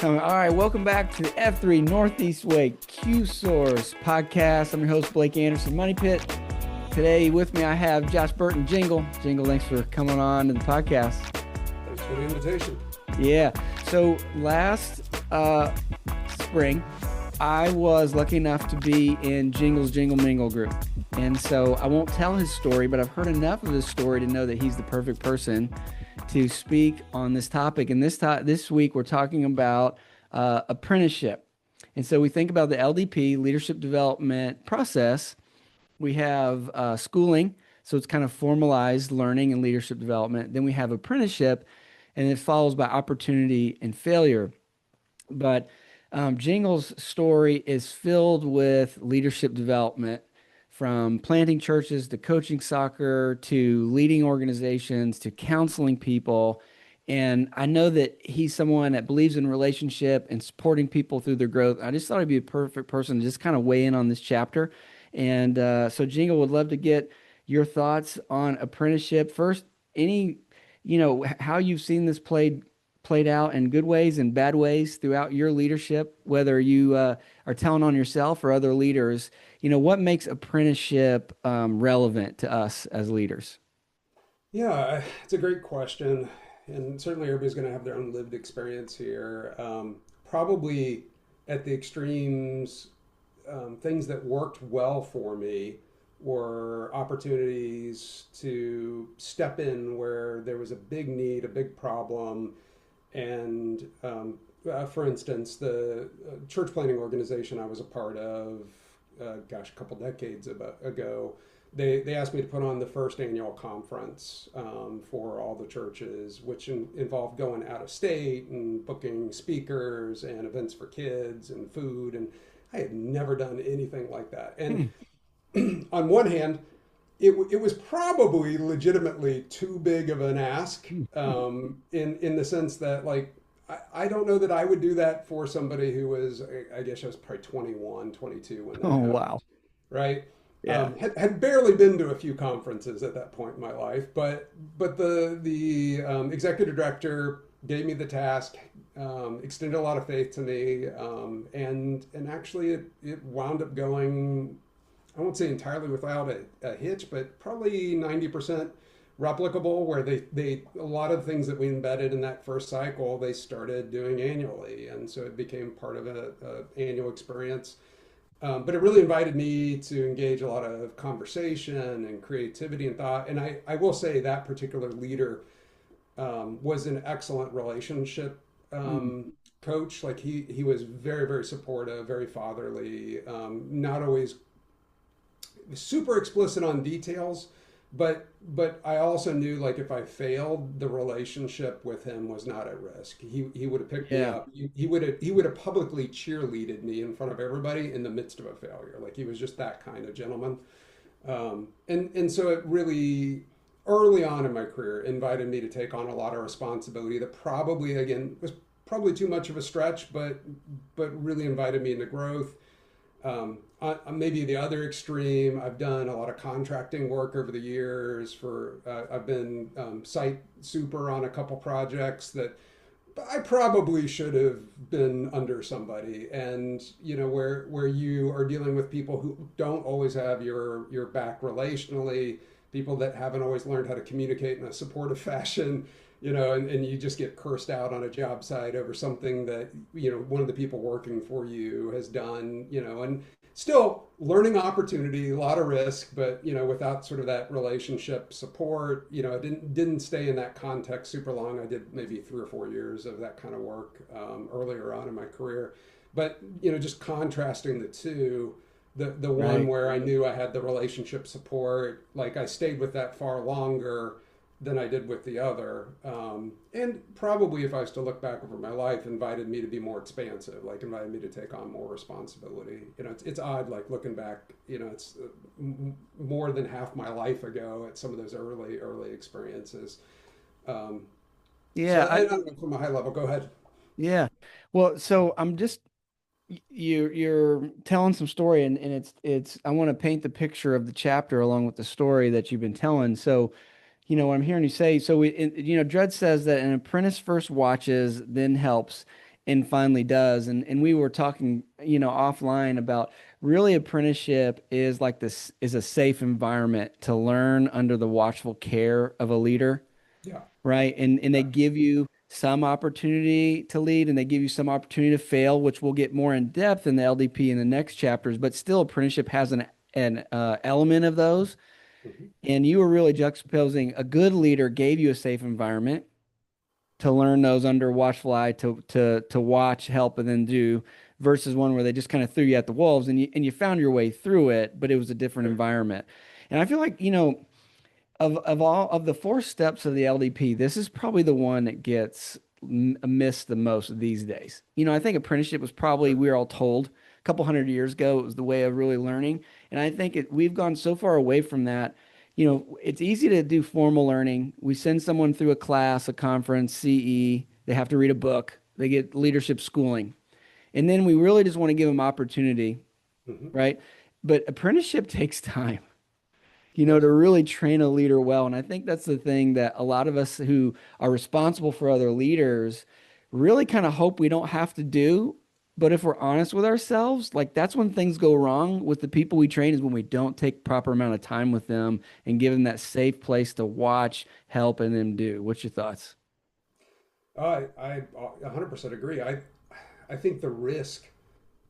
All right, welcome back to the F3 Northeast Way Q Source podcast. I'm your host, Blake Anderson, Money Pit. Today with me, I have Josh Burton, Jingle. Jingle, thanks for coming on to the podcast. Thanks for the invitation. Yeah, so last spring, I was lucky enough to be in Jingle's Jingle Mingle group. And so I won't tell his story, but I've heard enough of his story to know that he's the perfect person to speak on this topic. And this week, we're talking about apprenticeship. And so we think about the LDP, leadership development process. We have schooling, so it's kind of formalized learning and leadership development. Then we have apprenticeship, and it follows by opportunity and failure. But Jingle's story is filled with leadership development, from planting churches to coaching soccer to leading organizations to counseling people. And I know that he's someone that believes in relationship and supporting people through their growth. I just thought he'd be a perfect person to just kind of weigh in on this chapter. And so Jingle, would love to get your thoughts on apprenticeship. First, how you've seen this played out in good ways and bad ways throughout your leadership, whether you are telling on yourself or other leaders. What makes apprenticeship relevant to us as leaders? Yeah, it's a great question. And certainly everybody's going to have their own lived experience here. Probably at the extremes, things that worked well for me were opportunities to step in where there was a big need, a big problem. And for instance, the church planting organization I was a part of, a couple decades ago, they asked me to put on the first annual conference for all the churches, which involved going out of state and booking speakers and events for kids and food. And I had never done anything like that. And on one hand, it was probably legitimately too big of an ask, in the sense that, like, I don't know that I would do that for somebody who was, I guess I was probably 21, 22 when that Oh, happened, wow. right? Yeah. Had barely been to a few conferences at that point in my life, but the executive director gave me the task, extended a lot of faith to me, and actually it wound up going, I won't say entirely without a hitch, but probably 90% replicable, where they a lot of things that we embedded in that first cycle, they started doing annually. And so it became part of a annual experience. But it really invited me to engage a lot of conversation and creativity and thought. And I will say that particular leader was an excellent relationship coach. Like he was very, very supportive, very fatherly, not always super explicit on details, but I also knew, like, if I failed, the relationship with him was not at risk. He would have picked me Yeah. up. He would have publicly cheerleaded me in front of everybody in the midst of a failure. Like, he was just that kind of gentleman. And so it really, early on in my career, invited me to take on a lot of responsibility that probably, again, was probably too much of a stretch, but really invited me into growth. On maybe the other extreme, I've done a lot of contracting work over the years. I've been site super on a couple projects that I probably should have been under somebody, and where you are dealing with people who don't always have your back relationally, people that haven't always learned how to communicate in a supportive fashion. And you just get cursed out on a job site over something that, one of the people working for you has done, and still learning opportunity, a lot of risk, but, without sort of that relationship support, I didn't stay in that context super long. I did maybe 3 or 4 years of that kind of work earlier on in my career. But, just contrasting the two, the one Right. where I knew I had the relationship support, like, I stayed with that far longer than I did with the other. And probably, if I was to look back over my life, invited me to be more expansive, like invited me to take on more responsibility. It's odd, like, looking back, it's more than half my life ago at some of those early experiences. Um, so Yeah. I don't know, from a high level, go ahead. Yeah. Well, so I'm just you're telling some story, and it's I want to paint the picture of the chapter along with the story that you've been telling. So, what I'm hearing you say, so Dred says that an apprentice first watches, then helps. and finally does. And we were talking, offline about really apprenticeship is like this is a safe environment to learn under the watchful care of a leader, Yeah. right? And they Yeah. give you some opportunity to lead and they give you some opportunity to fail, which we'll get more in depth in the LDP in the next chapters, but still apprenticeship has an element of those. Mhm. And you were really juxtaposing a good leader gave you a safe environment to learn those under watchful eye to watch, help, and then do versus one where they just kind of threw you at the wolves and you found your way through it, but it was a different Right. environment. And I feel like, of all of the four steps of the LDP, this is probably the one that gets missed the most these days. I think apprenticeship was probably, Sure. we were all told a couple hundred years ago, it was the way of really learning. And I think we've gone so far away from that. It's easy to do formal learning. We send someone through a class, a conference, CE, they have to read a book, they get leadership schooling. And then we really just want to give them opportunity, Hmm. right? But apprenticeship takes time, to Yes. really train a leader well. And I think that's the thing that a lot of us who are responsible for other leaders really kind of hope we don't have to do. But if we're honest with ourselves, like that's when things go wrong with the people we train is when we don't take proper amount of time with them and give them that safe place to watch, help, and then do. What's your thoughts? I 100% agree. I think the risk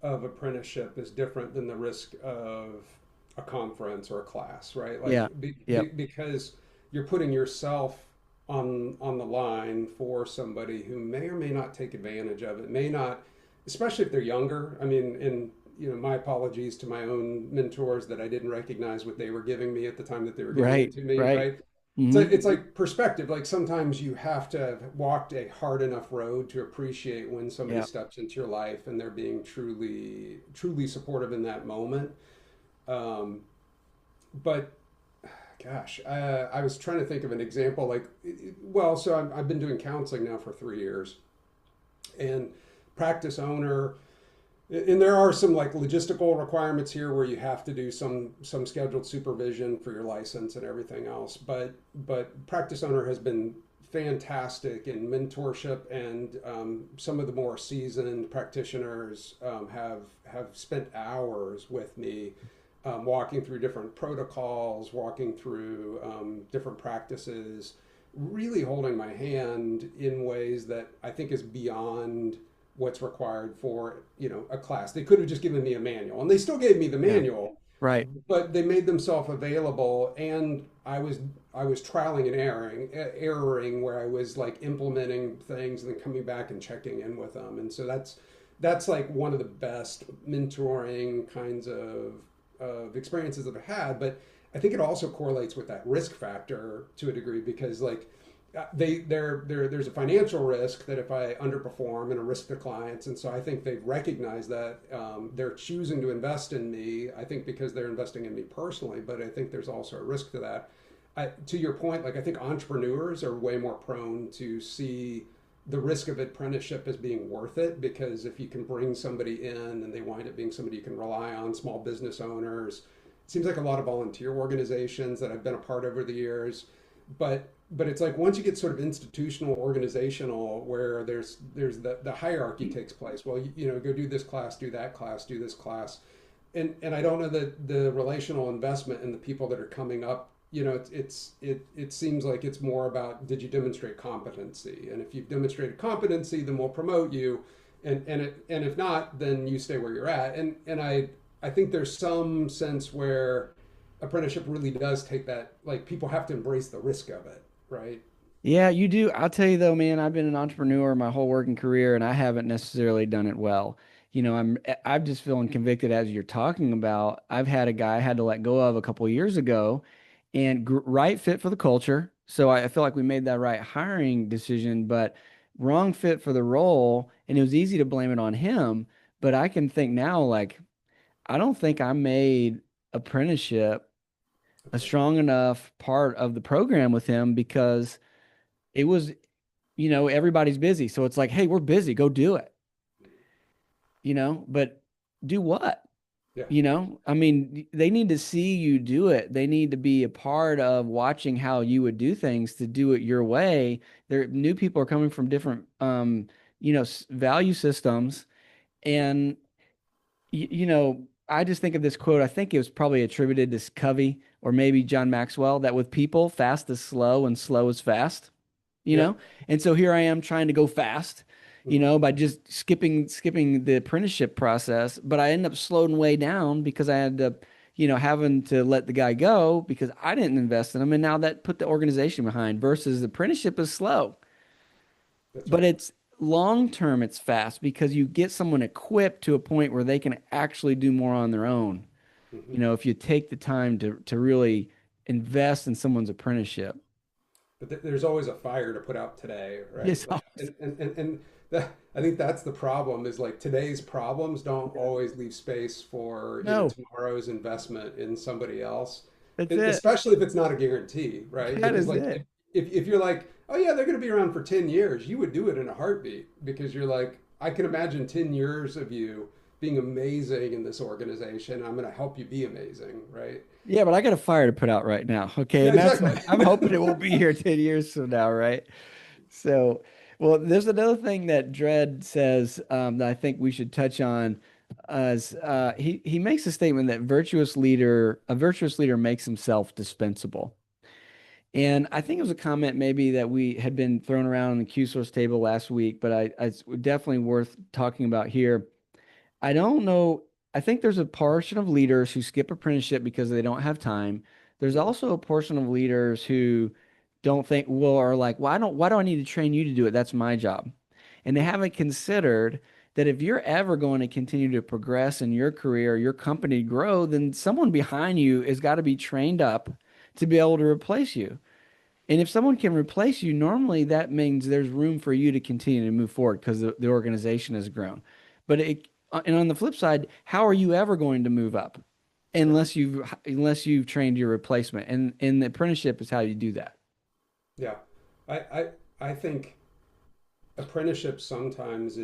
of apprenticeship is different than the risk of a conference or a class, right? Yeah. Like Yep. because you're putting yourself on the line for somebody who may or may not take advantage of it, may not, especially if they're younger. I mean, and my apologies to my own mentors that I didn't recognize what they were giving me at the time that they were giving it Right. to me, Right. right? So Hmm. it's like perspective. Like sometimes you have to have walked a hard enough road to appreciate when somebody Yeah. steps into your life and they're being truly supportive in that moment. Um, but gosh, I was trying to think of an example. Like, well, so I've been doing counseling now for 3 years, and practice owner. And there are some like logistical requirements here where you have to do some scheduled supervision for your license and everything else. But practice owner has been fantastic in mentorship, and some of the more seasoned practitioners have spent hours with me, walking through different protocols, walking through different practices, really holding my hand in ways that I think is beyond what's required for a class. They could have just given me a manual, and they still gave me the Yeah. manual, Right. but they made themselves available, and I was trialing and erroring where I was like implementing things and then coming back and checking in with them. And so that's like one of the best mentoring kinds of experiences I've had. But I think it also correlates with that risk factor to a degree, because like there's a financial risk that if I underperform and a risk to clients, and so I think they've recognized that, they're choosing to invest in me. I think because they're investing in me personally, but I think there's also a risk to that. To your point, like I think entrepreneurs are way more prone to see the risk of apprenticeship as being worth it, because if you can bring somebody in and they wind up being somebody you can rely on, small business owners, it seems like a lot of volunteer organizations that I've been a part of over the years, but it's like once you get sort of institutional organizational where there's the hierarchy takes place. Well, go do this class, do that class, do this class, and I don't know that the relational investment in the people that are coming up, it seems like it's more about, did you demonstrate competency, and if you've demonstrated competency, then we'll promote you, and if not, then you stay where you're at. And I think there's some sense where apprenticeship really does take that, like people have to embrace the risk of it, right? Yeah, you do. I'll tell you though, man, I've been an entrepreneur my whole working career and I haven't necessarily done it well. I'm just feeling convicted as you're talking about. I've had a guy I had to let go of a couple of years ago and right fit for the culture. So I feel like we made that right hiring decision, but wrong fit for the role. And it was easy to blame it on him. But I can think now, like, I don't think I made apprenticeship a Okay. strong enough part of the program with him because it was, everybody's busy. So it's like, hey, we're busy. Go do it, but do what? Yeah. I mean, they need to see you do it. They need to be a part of watching how you would do things to do it your way. There, new people are coming from different value systems. And I just think of this quote. I think it was probably attributed to Covey or maybe John Maxwell, that with people, fast is slow and slow is fast, you know? Yep. And so here I am trying to go fast, Mhm. by just skipping the apprenticeship process, but I end up slowing way down because I had to, having to let the guy go because I didn't invest in him. And now that put the organization behind versus the apprenticeship is slow. That's But right. it's long term, it's fast because you get someone equipped to a point where they can actually do more on their own. Hmm. If you take the time to really invest in someone's apprenticeship. But there's always a fire to put out today, right? Yes. Like, and that, I think that's the problem is like today's problems don't always leave space for, No, tomorrow's investment in somebody else, that's it. especially if it's not a guarantee, right? That Because is like it. if you're like, oh yeah, they're going to be around for 10 years, you would do it in a heartbeat because you're like, I can imagine 10 years of you being amazing in this organization. I'm going to help you be amazing, right? Yeah, but I got a fire to put out right now. Okay. Yeah, And that's, exactly. I'm hoping it won't be here 10 years from now. Right. So, well, there's another thing that Dredd says that I think we should touch on. As he makes a statement that a virtuous leader makes himself dispensable. And I think it was a comment maybe that we had been thrown around on the Q source table last week, but it's definitely worth talking about here. I don't know. I think there's a portion of leaders who skip apprenticeship because they don't have time. There's also a portion of leaders who don't think, well, are like, well, why do I need to train you to do it? That's my job. And they haven't considered that if you're ever going to continue to progress in your career, your company grow, then someone behind you has got to be trained up to be able to replace you. And if someone can replace you, normally that means there's room for you to continue to move forward because the organization has grown. And on the flip side, how are you ever going to move up Sure. unless you've trained your replacement? And the apprenticeship is how you do that. Yeah. I think apprenticeship sometimes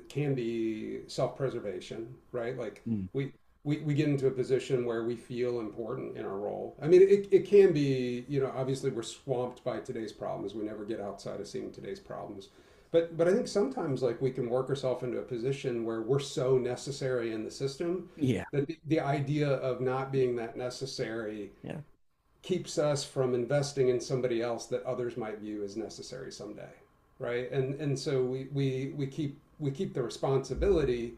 can be self-preservation, right? Like Mm. we, we get into a position where we feel important in our role. I mean, it can be, obviously we're swamped by today's problems. We never get outside of seeing today's problems. But I think sometimes like we can work ourselves into a position where we're so necessary in the system Yeah. that the idea of not being that necessary Yeah. keeps us from investing in somebody else that others might view as necessary someday, right? And so we keep the responsibility.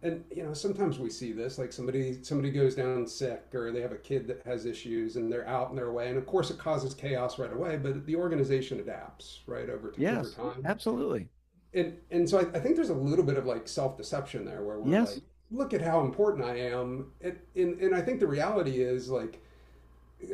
And sometimes we see this, like somebody goes down sick or they have a kid that has issues and they're out and they're away, and of course it causes chaos right away, but the organization adapts, right, over Yes. time. Absolutely. And so I think there's a little bit of like self-deception there where we're Yes. like, look at how important I am. And I think the reality is like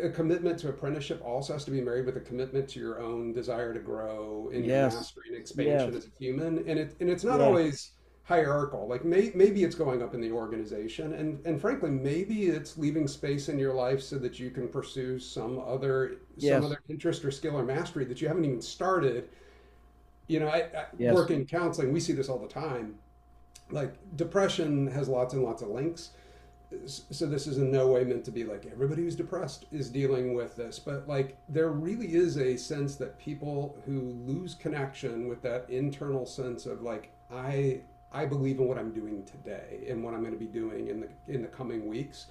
a commitment to apprenticeship also has to be married with a commitment to your own desire to grow in your Yes. mastery and expansion Yes. as a human. And it's not Yes. always hierarchical. Like maybe it's going up in the organization, and frankly, maybe it's leaving space in your life so that you can pursue some Yes. other interest or skill or mastery that you haven't even started. I Yes. work in counseling. We see this all the time. Like depression has lots and lots of links, so this is in no way meant to be like everybody who's depressed is dealing with this, but like there really is a sense that people who lose connection with that internal sense of like I believe in what I'm doing today and what I'm going to be doing in the coming weeks,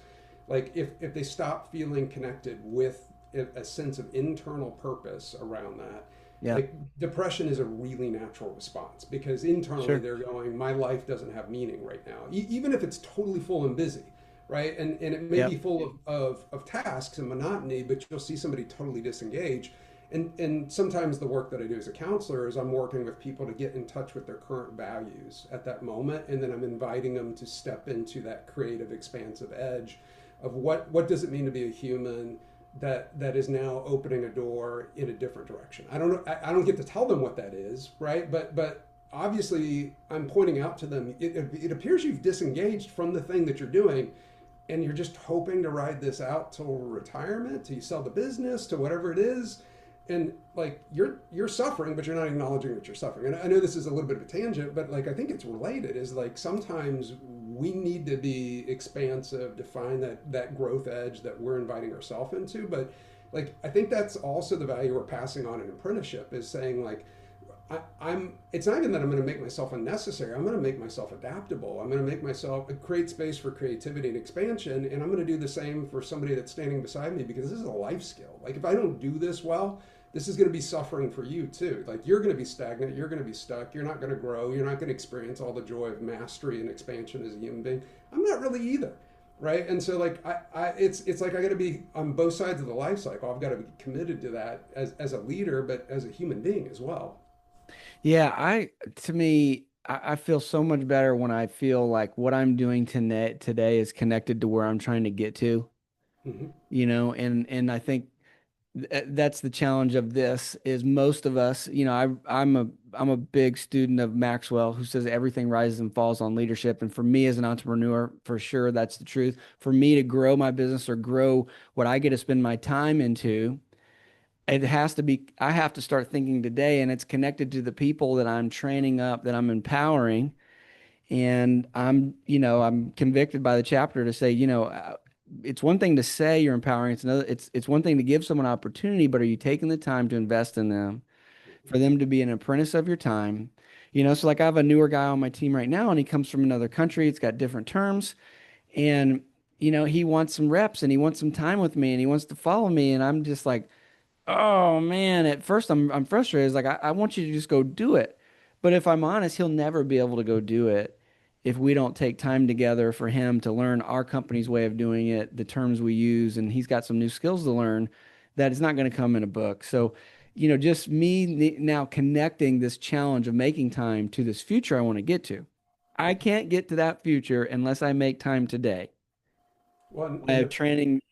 like if they stop feeling connected with a sense of internal purpose around that, Yeah. like depression is a really natural response because internally Sure. they're going, my life doesn't have meaning right now, even if it's totally full and busy, right? And it may Yep. be full of tasks and monotony, but you'll see somebody totally disengage. And sometimes the work that I do as a counselor is I'm working with people to get in touch with their current values at that moment, and then I'm inviting them to step into that creative, expansive edge of what does it mean to be a human that is now opening a door in a different direction. I don't know. I don't get to tell them what that is, right? But obviously, I'm pointing out to them. It appears you've disengaged from the thing that you're doing, and you're just hoping to ride this out till retirement, till you sell the business, to whatever it is. And like you're suffering, but you're not acknowledging that you're suffering. And I know this is a little bit of a tangent, but like I think it's related. Is like sometimes we need to be expansive to find that growth edge that we're inviting ourselves into. But like I think that's also the value we're passing on in apprenticeship is saying like I'm. It's not even that I'm going to make myself unnecessary. I'm going to make myself adaptable. I'm going to make myself create space for creativity and expansion, and I'm going to do the same for somebody that's standing beside me because this is a life skill. Like if I don't do this well, this is going to be suffering for you too. Like you're going to be stagnant. You're going to be stuck. You're not going to grow. You're not going to experience all the joy of mastery and expansion as a human being. I'm not really either, right? And so like it's like I got to be on both sides of the life cycle. I've got to be committed to that as a leader, but as a human being as well. Yeah, to me, I feel so much better when I feel like what I'm doing today is connected to where I'm trying to get to, Hmm. and I think that's the challenge of this is most of us, I'm a big student of Maxwell who says everything rises and falls on leadership. And for me as an entrepreneur, for sure, that's the truth. For me to grow my business or grow what I get to spend my time into, I have to start thinking today, and it's connected to the people that I'm training up, that I'm empowering. And I'm convicted by the chapter to say, it's one thing to say you're empowering. It's one thing to give someone opportunity, but are you taking the time to invest in them for them to be an apprentice of your time? So like I have a newer guy on my team right now, and he comes from another country. It's got different terms. And, he wants some reps and he wants some time with me and he wants to follow me. And I'm just like, oh man, at first I'm frustrated. It's like I want you to just go do it. But if I'm honest, he'll never be able to go do it if we don't take time together for him to learn our company's way of doing it, the terms we use, and he's got some new skills to learn that is not going to come in a book. So, just now connecting this challenge of making time to this future I want to get to. I can't get to that future unless I make time today Well,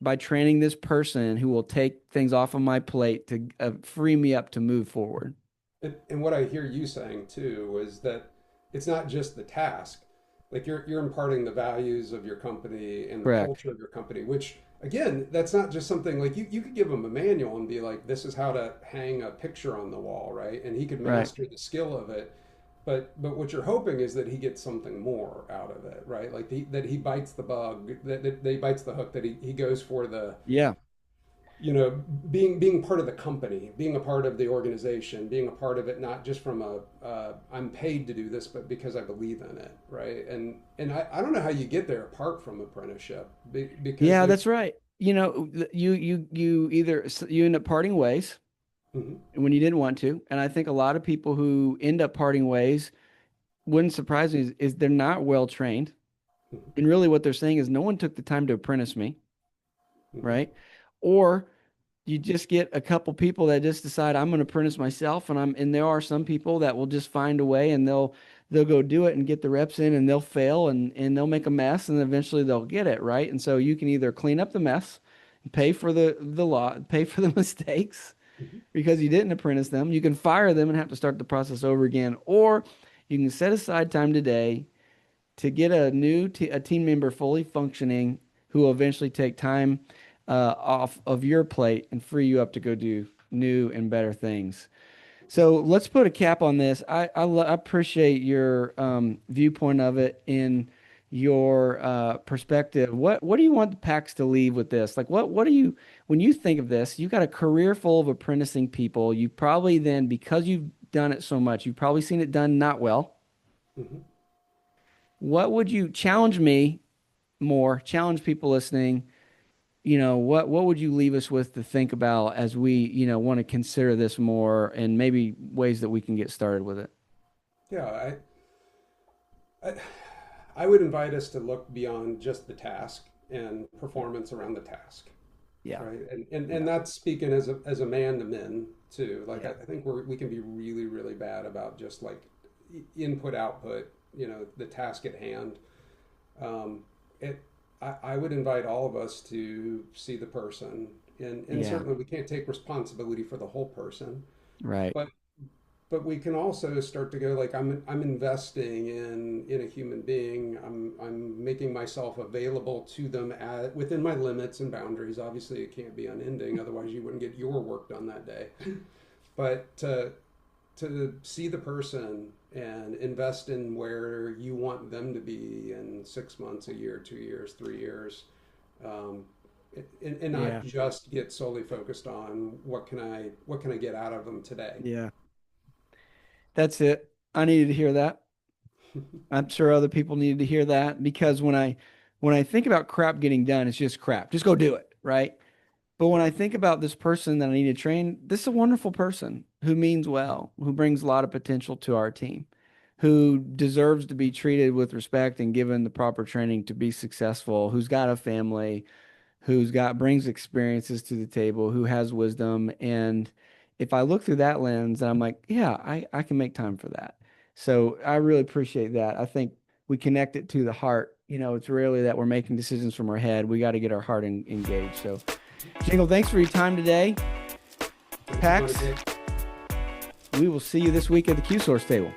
by training this person who will take things off of my plate to free me up to move forward. and what I hear you saying too is that it's not just the task. Like you're imparting the values of your company and the Correct. culture of your company, which again, that's not just something like you could give him a manual and be like, this is how to hang a picture on the wall, right? And he could Right. master the skill of it. But what you're hoping is that he gets something more out of it, right? Like that he bites the bug, that he bites the hook, that he goes for the Yeah. being part of the company, being a part of the organization, being a part of it, not just from I'm paid to do this, but because I believe in it, right? And I don't know how you get there apart from apprenticeship, because Yeah, there's. that's right. You end up parting ways Mhm, when you didn't want to, and I think a lot of people who end up parting ways wouldn't surprise me is they're not well trained, mhm, and really what they're saying is no one took the time to apprentice me, mhm, right? Or you just get a couple people that just decide I'm going to apprentice myself, and there are some people that will just find a way and they'll go do it and get the reps in and they'll fail and they'll make a mess and eventually they'll get it right. And so you can either clean up the mess, pay for the law, pay for the mistakes mhm, because you didn't apprentice them. You can fire them and have to start the process over again, or you can set aside time today to get a team member fully functioning who will eventually take time off of your plate and free you up to go do new and better things. So let's put a cap on this. I appreciate your viewpoint of it in your perspective. What do you want the PAX to leave with this? Like what do you when you think of this? You've got a career full of apprenticing people. You probably then because you've done it so much, you've probably seen it done not well. mhm. What would you challenge me more, challenge people listening, what would you leave us with to think about as we, want to consider this more and maybe ways that we can get started with it? Yeah, I I would invite us to look beyond just the task and performance around the task, Yeah. right? And Yeah. that's speaking as a man to men too. Like Yeah. I think we can be really really bad about just like input output. The task at hand. Um, it I would invite all of us to see the person, and Yeah. certainly we can't take responsibility for the whole person, Right. but we can also start to go like I'm investing in a human being. I'm making myself available to them within my limits and boundaries. Obviously, it can't be unending, otherwise you wouldn't get your work done that day. But to see the person and invest in where you want them to be in 6 months, a year, 2 years, 3 years, um, and not Yeah. just get solely focused on what can I get out of them today. Yeah. That's it. I needed to hear that. I'm sure other people needed to hear that because when I think about crap getting done, it's just crap. Just go do it, right? But when I think about this person that I need to train, this is a wonderful person who means well, who brings a lot of potential to our team, who deserves to be treated with respect and given the proper training to be successful, who's got a family, who's got brings experiences to the table, who has wisdom. And if I look through that lens, I'm like, yeah, I can make time for that. So I really appreciate that. I think we connect it to the heart. It's rarely that we're making decisions from our head. We got to get our heart engaged. So, Jingle, thanks for your time today. Thanks for Pax, joining me. we will see you this week at the Q Source table.